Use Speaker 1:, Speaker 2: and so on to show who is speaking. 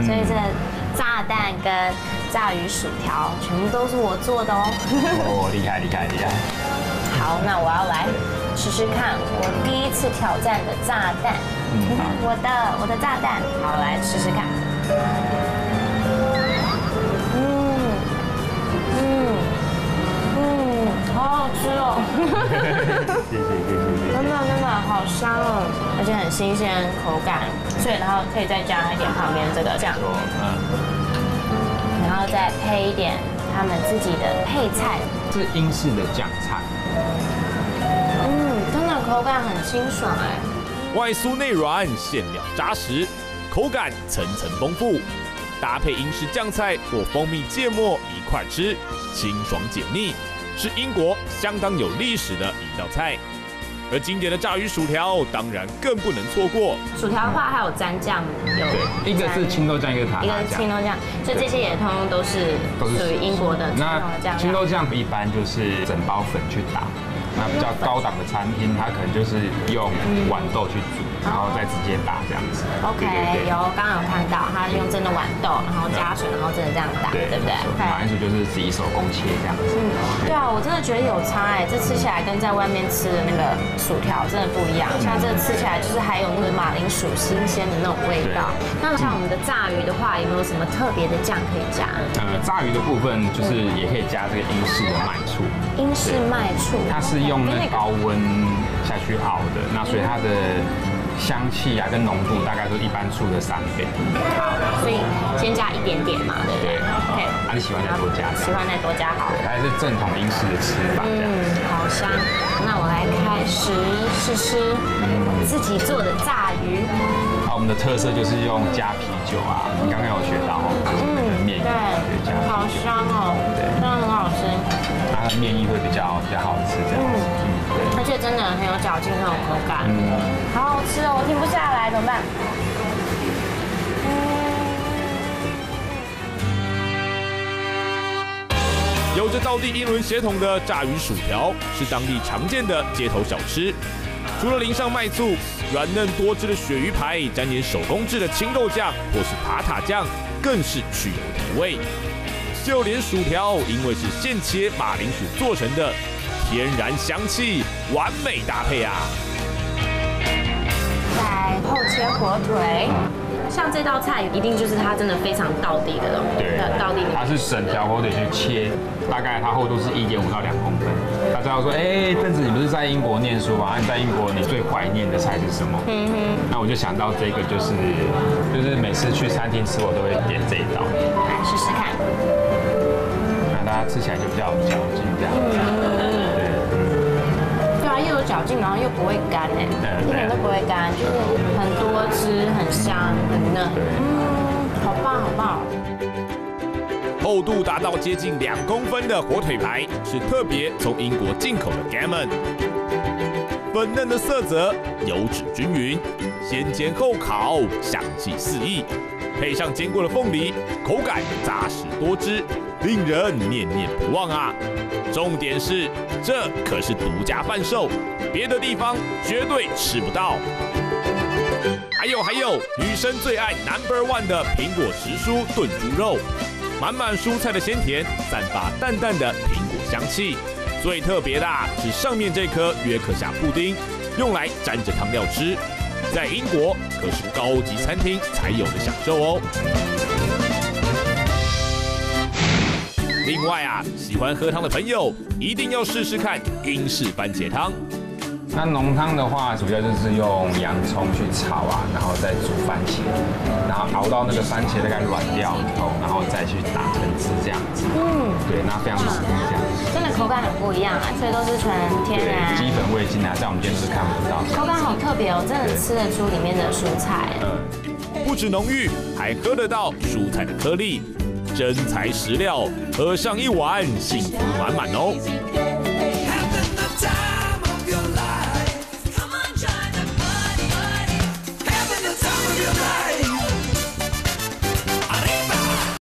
Speaker 1: 所以这炸蛋跟炸鱼薯条全部都是我做的哦。
Speaker 2: 哦，厉害厉害厉害！
Speaker 1: 好，那我要来试试看我第一次挑战的炸蛋。我的炸蛋，好，来试试看。好好吃哦！
Speaker 2: 谢谢。
Speaker 1: 真的好香哦，而且很新鲜，口感脆，然后可以再加一点旁边这个酱，然后再配一点他们自己的配菜。
Speaker 2: 这是英式的酱菜。
Speaker 1: 真的口感很清爽哎，
Speaker 3: 外酥内软，馅料扎实，口感层层丰富，搭配英式酱菜或蜂蜜芥末一块吃，清爽解腻。是英国相当有历史的一道菜，而经典的炸鱼薯条当然更不能错过。
Speaker 1: 薯条的话还有蘸酱，
Speaker 2: 对，一个是青豆酱，一个是塔塔酱，
Speaker 1: 一个是青豆酱，所以这些也通通都是属于英国的传统的酱料。
Speaker 2: 青豆酱一般就是整包粉去打，那比较高档的餐厅，它可能就是用豌豆去煮，然后再直接打这样子。
Speaker 1: OK， 有刚刚有看到，它用真的豌豆，然后加水，然后真的这样打，对不对？
Speaker 2: 马铃薯就是自己手工切这样子。
Speaker 1: 对啊，我真的觉得有差哎，这吃起来跟在外面吃的那个薯条真的不一样。像这吃起来就是还有那个马铃薯新鲜的那种味道。那像我们的炸鱼的话，有没有什么特别的酱可以加？
Speaker 2: 炸鱼的部分就是也可以加这个英式的麦醋。
Speaker 1: 英式麦醋，
Speaker 2: 它是用那高温下去熬的，那所以它的香气啊跟浓度大概都是一般醋的3倍。
Speaker 1: 好，所以先加一点点嘛，对不对？OK，
Speaker 2: 你喜欢再多加，
Speaker 1: 喜欢再多加好。
Speaker 2: 对，它是正统英式的吃法这样。
Speaker 1: 好香。那我来开始试试我自己做的炸鱼。
Speaker 2: 好，我们的特色就是用加啤酒啊，你刚刚有学到哦，面
Speaker 1: 对，
Speaker 2: 加
Speaker 1: 好香哦，对，真的很好吃。
Speaker 2: 它的面衣会比较好吃这样子，
Speaker 1: 而且真的很有嚼劲那种口感，好好吃哦，我停不下来，怎么办？
Speaker 3: 有着道地英伦血统的炸鱼薯条是当地常见的街头小吃。除了淋上麦醋，软嫩多汁的鳕鱼排沾点手工制的青豆酱或是塔塔酱，更是去油提味。就连薯条，因为是现切马铃薯做成的，天然香气，完美搭配啊！
Speaker 1: 再后切火腿。像这道菜一定就是它真的非常道地的东西，
Speaker 2: 对，
Speaker 1: 道地的。
Speaker 2: 它是整条火腿去切，大概它厚度是1.5到2公分。大家要说，邓子你不是在英国念书吗？你在英国你最怀念的菜是什么？那我就想到这个，就是每次去餐厅吃我都会点这一道，
Speaker 1: 来试试看。
Speaker 2: 那大家吃起来就比较有嚼劲这样。
Speaker 1: 又有嚼劲，然后又不会干哎，一点都不会干，就是很多汁，很香，很嫩，好棒好棒！
Speaker 3: 厚度达到接近2公分的火腿排是特别从英国进口的 gammon， 粉嫩的色泽，油脂均匀，先煎后烤，香气四溢，配上煎过的凤梨，口感扎实多汁，令人念念不忘啊！重点是，这可是独家贩售，别的地方绝对吃不到。还有，女生最爱 No.1 的苹果时蔬炖猪肉，满满蔬菜的鲜甜，散发淡淡的苹果香气。最特别的是上面这颗约克夏布丁，用来沾着汤料吃，在英国可是高级餐厅才有的享受哦。另外喜欢喝汤的朋友一定要试试看英式番茄汤。
Speaker 2: 那浓汤的话，主要就是用洋葱去炒然后再煮番茄，然后熬到那个番茄大概软掉以后，然后再去打成汁这样子。对，那非常浓郁这样子。
Speaker 1: 真的口感很不一样所以都是纯天然。
Speaker 2: 基本味精在我们店都是看不到。
Speaker 1: 口感好特别哦，真的吃得出里面的蔬菜。
Speaker 3: 不止浓郁，还喝得到蔬菜的颗粒。真材实料，喝上一碗，幸福满满哦。